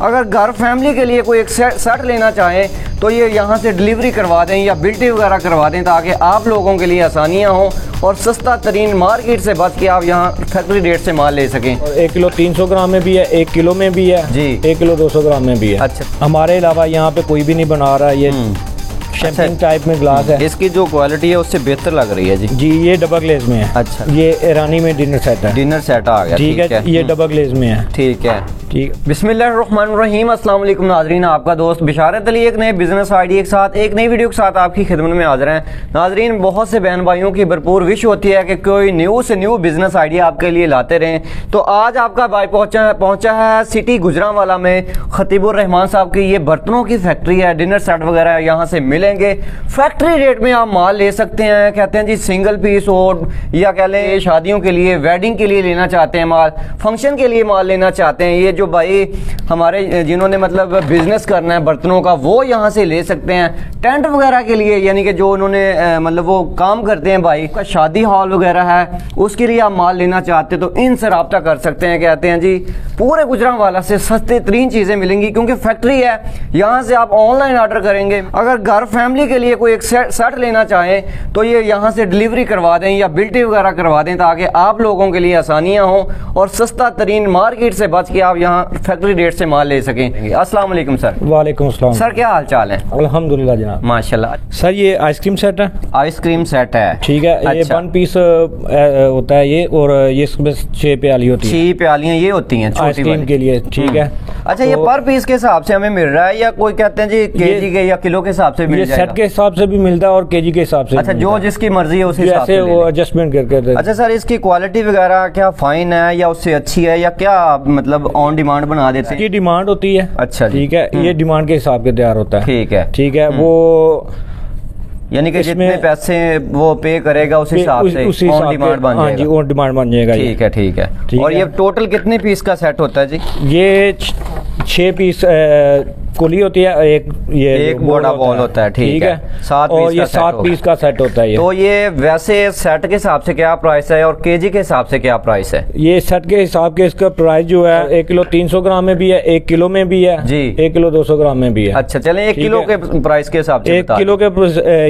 अगर घर फैमिली के लिए कोई एक सेट लेना चाहें तो ये यहाँ से डिलीवरी करवा दें या बिल्टी वगैरह करवा दें ताकि आप लोगों के लिए आसानियाँ हों और सस्ता तरीन मार्केट से बच के आप यहाँ फैक्ट्री रेट से माल ले सकें। 1 किलो 300 ग्राम में भी है, 1 किलो में भी है जी, 1 किलो 200 ग्राम में भी है। अच्छा, हमारे अलावा यहाँ पे कोई भी नहीं बना रहा। ये शैम्पेन टाइप में ग्लास है। इसकी जो क्वालिटी है उससे बेहतर लग रही है जी। जी ये डबल ग्लेज में है। अच्छा, ये ईरानी में डिनर सेट है। डिनर सेट आ गया। ठीक है, ये डबल ग्लेज में है। ठीक है, ठीक। बिस्मिल्लाहिर्रहमानिर्रहीम। अस्सलाम वालेकुम नाजरीन, आपका दोस्त बिशारत अली एक नए बिजनेस आइडिया के साथ एक नई वीडियो के साथ आपकी खिदमत में हाजिर हैं। नाजरीन, बहुत से बहन भाइयों की भरपूर विश होती है कि कोई न्यू से न्यू बिजनेस आइडिया आपके लिए लाते रहें। तो आज आपका भाई पहुंचा है सिटी गुजरांवाला में खतीबुर रहमान साहब की ये बर्तनों की फैक्ट्री है। डिनर सेट वगैरह यहाँ से मिलेंगे, फैक्ट्री रेट में आप माल ले सकते हैं। कहते हैं जी सिंगल पीस हो या कह लें शादियों के लिए, वेडिंग के लिए लेना चाहते हैं माल, फंक्शन के लिए माल लेना चाहते हैं, ये जो भाई हमारे जिन्होंने मतलब बिजनेस करना है बर्तनों का वो यहाँ से ले सकते हैं। टेंट वगैरह के लिए यानी कि जो उन्होंने मतलब वो काम करते हैं भाई का शादी हॉल वगैरह है उसके लिए आप माल लेना चाहते हैं तो इनसे रब्ता कर सकते हैं। कहते हैं जी पूरे गुजरांवाला से सस्ते तरीन चीजें मिलेंगी क्योंकि फैक्ट्री है, यहाँ से आप ऑनलाइन ऑर्डर करेंगे। अगर घर फैमिली के लिए कोई एक सेट लेना चाहें तो ये यहाँ से डिलीवरी करवा दें या बिल्टी वगैरह करवा दें ताकि आप लोगों के लिए आसानियाँ हों और सस्ता तरीन मार्केट से बच के आप यहाँ फैक्ट्री रेट से माल ले सकें। अस्सलाम वालेकुम सर। वालेकुम अस्सलाम सर, क्या हाल चाल है? अल्हम्दुलिल्लाह जनाब, माशाल्लाह। सर ये आइसक्रीम सेट है। आइसक्रीम सेट है, ठीक है। अच्छा। ये 1 पीस होता है ये, और ये इसमें 6 प्याली होती है। 6 प्यालियां ये होती हैं आइसक्रीम के लिए। ठीक है। अच्छा, ये पर पीस के हिसाब से हमें मिल रहा है या कोई कहते हैं जी केजी के या किलो के हिसाब से मिल जाएगा? सेट के हिसाब से भी मिलता है और केजी के हिसाब से। अच्छा, जो जिसकी मर्जी है उसी हिसाब से वो एडजस्टमेंट करके। अच्छा सर, इसकी क्वालिटी वगैरह क्या फाइन है या उससे अच्छी है या क्या मतलब ऑन डिमांड बना देते हैं? डिमांड होती है। अच्छा, ठीक है। ये डिमांड के हिसाब से तैयार होता है। ठीक है, ठीक है। वो यानी कि जितने पैसे वो पे करेगा उस हिसाब से ऑन डिमांड बन जाएगा। जी, ऑन डिमांड बन जाएगा। ठीक है, ठीक है। और ये टोटल कितने पीस का सेट होता है जी? ये 6 पीस कुली होती है, एक बड़ा बॉल होता है। ठीक है, 7 और ये 7 पीस का सेट होता है। तो ये वैसे सेट के हिसाब से क्या प्राइस है और केजी के हिसाब से क्या प्राइस है? ये सेट के हिसाब के इसका प्राइस जो है 1 किलो 300 ग्राम में भी है, 1 किलो में भी है जी, 1 किलो 200 ग्राम में भी है। अच्छा, चलें 1 किलो के प्राइस के हिसाब से 1 किलो के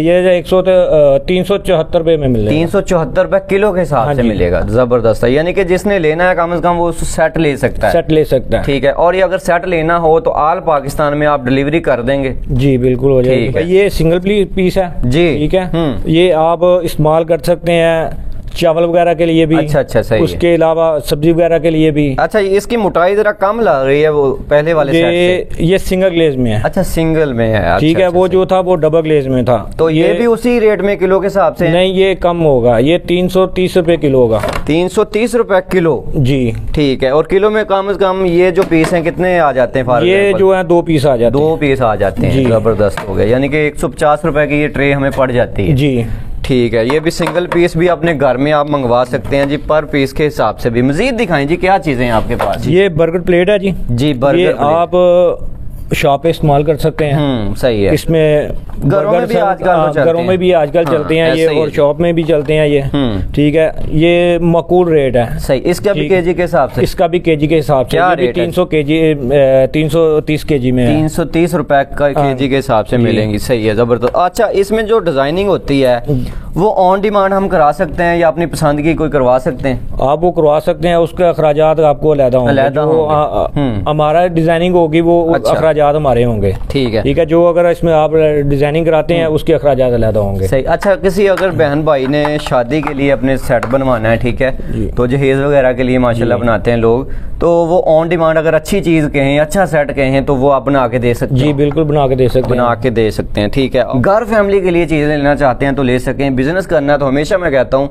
ये 374 रुपए में मिलेगा। 374 रुपए किलो के हिसाब से मिलेगा। जबरदस्त है, यानी कि जिसने लेना है कम से कम वो सेट ले सकता है। सेट ले सकता है। ठीक है। और ये अगर सेट लेना हो तो आल पाकिस्तान में आप डिलीवरी कर देंगे? जी बिल्कुल हो जाएगी। ये सिंगल पीस है जी। ठीक है। ये आप इस्तेमाल कर सकते हैं चावल वगैरह के लिए भी। अच्छा, सही उसके है। अलावा सब्जी वगैरह के लिए भी। अच्छा, इसकी मोटाई जरा कम लग रही है वो पहले वाले सेट से। ये सिंगल ग्लेज में है। अच्छा, सिंगल में है। ठीक है। वो जो था वो डबल ग्लेज में था। तो ये भी उसी रेट में किलो के हिसाब से? नहीं, ये कम होगा, ये 330 रुपए किलो होगा। 330 रुपए किलो जी। ठीक है। और किलो में कम से कम ये जो पीस हैं कितने आ जाते हैं? ये जो है 2 पीस आ जाते हैं। 2 पीस आ जाते हैं। जबरदस्त हो गया, यानी कि 150 रुपए की ये ट्रे हमें पड़ जाती है जी। ठीक है। ये भी सिंगल पीस भी अपने घर में आप मंगवा सकते हैं जी, पर पीस के हिसाब से भी। मजीद दिखाएं जी, क्या चीजें हैं आपके पास? ये बर्गर प्लेट है जी। जी, बर्गर आप शॉप पे इस्तेमाल कर सकते हैं। सही है। इसमें घरों में भी आजकल चलते हैं ये, और शॉप में भी चलते हैं ये। ठीक है। ये मकूल रेट है। सही। इसका भी केजी के हिसाब से? इसका भी केजी के हिसाब से। क्या रेट? 330 केजी में 330 रुपए का केजी के हिसाब से मिलेंगी। सही है, जबरदस्त। अच्छा, इसमें जो डिजाइनिंग होती है वो ऑन डिमांड हम करा सकते हैं या अपनी पसंद की कोई करवा सकते हैं? आप वो करवा सकते हैं, उसके अखराजात आपको अलग होंगे। हमारा डिजाइनिंग होगी वो अखराजात हमारे होंगे। ठीक है। ठीक है। जो अगर इसमें आप डिजाइनिंग कराते हैं उसके अखराजात अलग होंगे। सही। अच्छा, किसी अगर बहन भाई ने शादी के लिए अपने सेट बनवाना है, ठीक है, तो जहेज वगैरह के लिए माशाल्लाह बनाते हैं लोग, तो वो ऑन डिमांड अगर अच्छी चीज कहें, अच्छा सेट कहें तो वो आप बना के दे सकते हैं? जी बिल्कुल, बना के दे सकते हैं। ठीक है। घर फैमिली के लिए चीजें लेना चाहते हैं तो ले सकें। बिजनेस करना है तो हमेशा मैं कहता हूँ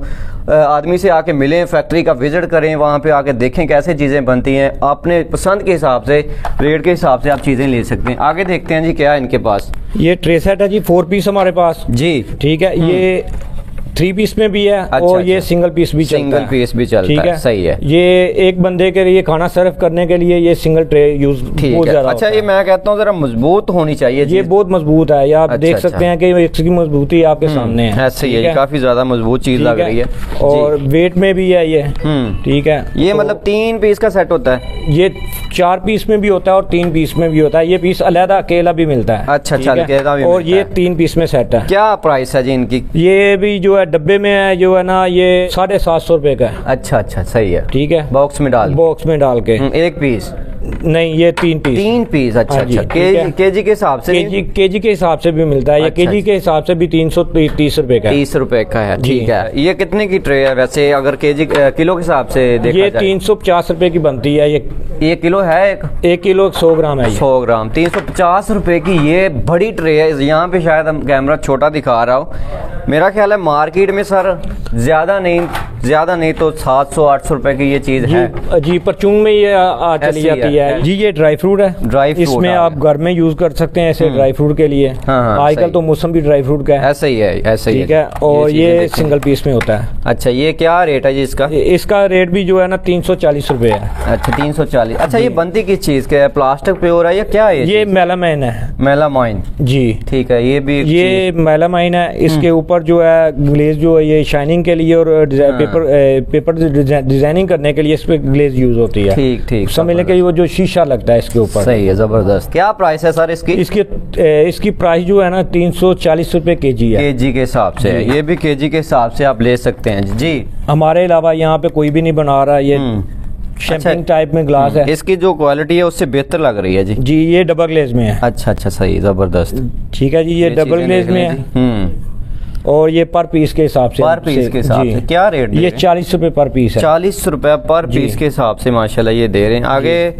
आदमी से आके मिलें, फैक्ट्री का विजिट करें, वहाँ पे आके देखें कैसे चीजें बनती हैं, अपने पसंद के हिसाब से, रेट के हिसाब से आप चीजें ले सकते हैं। आगे देखते हैं जी क्या है इनके पास। ये ट्रे सेट है जी, 4 पीस हमारे पास जी। ठीक है। ये 3 पीस में भी है और ये सिंगल पीस भी चलता है। सिंगल पीस भी चलता है, सही है। ये एक बंदे के लिए खाना सर्व करने के लिए ये सिंगल ट्रे यूज बहुत ज्यादा। अच्छा, ये मैं कहता हूँ जरा मजबूत होनी चाहिए। ये बहुत मजबूत है, आप देख सकते हैं कि इसकी मजबूती आपके सामने है। ऐसे ही है, काफी ज्यादा मजबूत चीज लग रही है और वेट में भी है ये। ठीक है, ये मतलब 3 पीस का सेट होता है। ये 4 पीस में भी होता है और 3 पीस में भी होता है। ये पीस अलग अकेला भी मिलता है। अच्छा, अकेला भी और ये 3 पीस में सेट है। क्या प्राइस है जी इनकी? ये भी जो है डब्बे में है, जो है ना, ये 750 रुपए का है। अच्छा, सही है। ठीक है, बॉक्स में डाल के। एक पीस नहीं, ये 3 पीस। 3 पीस, अच्छा। केजी के हिसाब से? केजी के हिसाब से भी मिलता है। ये केजी के हिसाब से भी 330 रुपए का है। 30 रुपए का है, ठीक है। ये कितने की ट्रे है वैसे, अगर केजी किलो के हिसाब से देखा ये 350 रुपए की बनती है। ये किलो है? 1 किलो 100 ग्राम है। 100 ग्राम 350 रुपए की ये बड़ी ट्रे है। यहाँ पे शायद हम कैमरा छोटा दिखा रहा हो, मेरा ख्याल है मार्केट में सर ज्यादा नहीं तो 700-800 रुपए की ये चीज है जी। परचून में ये चली जाती है जी। ये ड्राई फ्रूट है, इसमें आप घर में यूज कर सकते हैं ऐसे ड्राई फ्रूट के लिए। आजकल तो मौसम भी ड्राई फ्रूट का है। ऐसा ही है, ठीक है। और ये सिंगल पीस में होता है। अच्छा, ये क्या रेट है जी इसका? इसका रेट भी जो है ना 340 रुपए है। अच्छा, 340। अच्छा, ये बनती किस चीज के है? प्लास्टिक पे हो रहा है या क्या है? ये मेलामाइन है। मेलामाइन जी, ठीक है। ये मेलामाइन है। इसके ऊपर जो है ग्लेज जो है ये शाइनिंग के लिए और पेपर डिजाइनिंग करने के लिए इस पे ग्लेज यूज होती है। ठीक, समझ के वो जो शीशा लगता है इसके ऊपर। सही है, जबरदस्त। क्या प्राइस है सर इसकी? इसकी प्राइस जो है ना 340 रुपए केजी है। केजी के हिसाब से? ये भी केजी के हिसाब से आप ले सकते हैं जी। हमारे अलावा यहाँ पे कोई भी नहीं बना रहा। ये शैम्पेन टाइप में ग्लास है। इसकी जो क्वालिटी है उससे बेहतर लग रही है जी। ये डबल ग्लेज में है। अच्छा, सही, जबरदस्त। ठीक है जी, ये डबल ग्लेज में है। और ये पर पीस के हिसाब से क्या रेट? ये 40 रुपए पर पीस है। 40 रुपए पर पीस के हिसाब से माशाल्लाह ये दे रहे हैं। आगे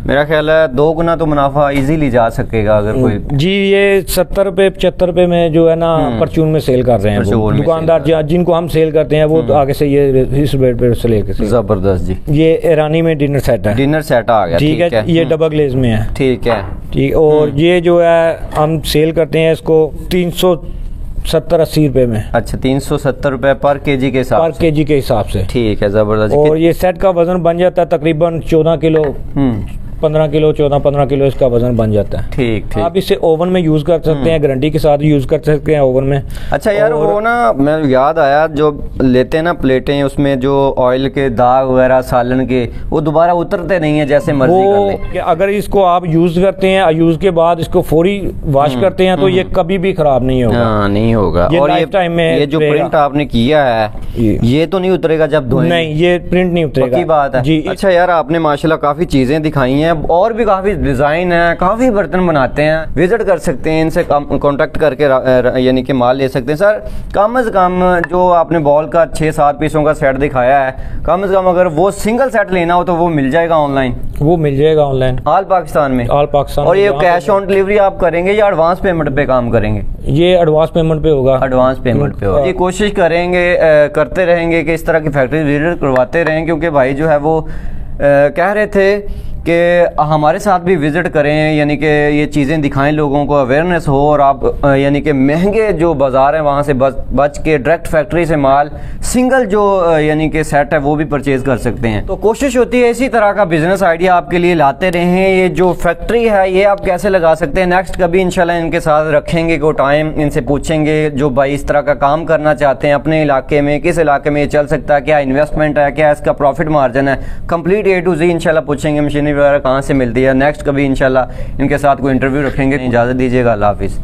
मेरा ख्याल है 2 गुना तो मुनाफा इजीली जा सकेगा अगर कोई जी। ये 70 रुपए 75 रुपए में जो है ना परचून में सेल कर रहे हैं दुकानदार जिनको हम सेल करते हैं, वो आगे से ये इस रेट पे से लेकर। जबरदस्त जी। ये ईरानी में डिनर सेट है। डिनर सेट आ गया, ठीक है। ये डबल ग्लेज में है। ठीक। और ये जो है हम सेल करते हैं इसको 370-80 रुपए में। अच्छा, 370 रुपए पर केजी के हिसाब से। ठीक है, जबरदस्त। और ये सेट का वजन बन जाता है तकरीबन 14 किलो 15 किलो 14-15 किलो इसका वजन बन जाता है। ठीक। आप इसे ओवन में यूज कर सकते हैं, गारंटी के साथ यूज कर सकते हैं ओवन में। अच्छा यार, वो ना मैं याद आया, जो लेते हैं ना प्लेटें, उसमें जो ऑयल के दाग वगैरह सालन के, वो दोबारा उतरते नहीं है जैसे मर्जी कर ले। अगर इसको आप यूज करते हैं, यूज के बाद इसको फौरी वॉश करते हैं तो ये कभी भी खराब नहीं होगा। नहीं होगा। और ये जो प्रिंट आपने किया है ये तो नहीं उतरेगा जब धोएंगे? नहीं, ये प्रिंट नहीं उतरेगा। पक्की बात है जी। अच्छा यार, आपने माशाल्लाह काफी चीजें दिखाई हैं, और भी काफी डिजाइन है, काफी बर्तन बनाते हैं। विजिट कर सकते हैं, इनसे कांटेक्ट करके यानी कि माल ले सकते हैं। सर कम से कम जो आपने बॉल का 6-7 पीसों का सेट दिखाया है, कम से कम अगर वो सिंगल सेट लेना हो तो वो मिल जाएगा ऑनलाइन? वो मिल जाएगा ऑनलाइन ऑल पाकिस्तान में। ऑल पाकिस्तान। और ये कैश ऑन डिलीवरी आप करेंगे या एडवांस पेमेंट पे काम करेंगे? ये एडवांस पेमेंट पे होगा। एडवांस पेमेंट पे होगा। ये कोशिश करते रहेंगे कि इस तरह की फैक्ट्री विजिट करवाते रहें, क्योंकि भाई जो है वो कह रहे थे कि हमारे साथ भी विजिट करें, यानी कि ये चीज़ें दिखाएं, लोगों को अवेयरनेस हो, और आप यानी कि महंगे जो बाज़ार हैं वहाँ से बच के डायरेक्ट फैक्ट्री से माल सिंगल जो यानी कि सेट है वो भी परचेज कर सकते हैं। तो कोशिश होती है इसी तरह का बिजनेस आइडिया आपके लिए लाते रहें। ये जो फैक्ट्री है ये आप कैसे लगा सकते हैं, नेक्स्ट कभी इंशाल्लाह इनके साथ रखेंगे को टाइम, इनसे पूछेंगे जो भाई इस तरह का काम करना चाहते हैं अपने इलाके में, किस इलाके में ये चल सकता है, क्या इन्वेस्टमेंट है, क्या इसका प्रॉफिट मार्जिन है, कंप्लीट A to Z इंशाल्लाह पूछेंगे। मशीनरी वगैरह कहाँ से मिलती है, नेक्स्ट कभी इंशाल्लाह इनके साथ कोई इंटरव्यू रखेंगे। इजाज़त दीजिएगा, अल्लाह हाफिज़।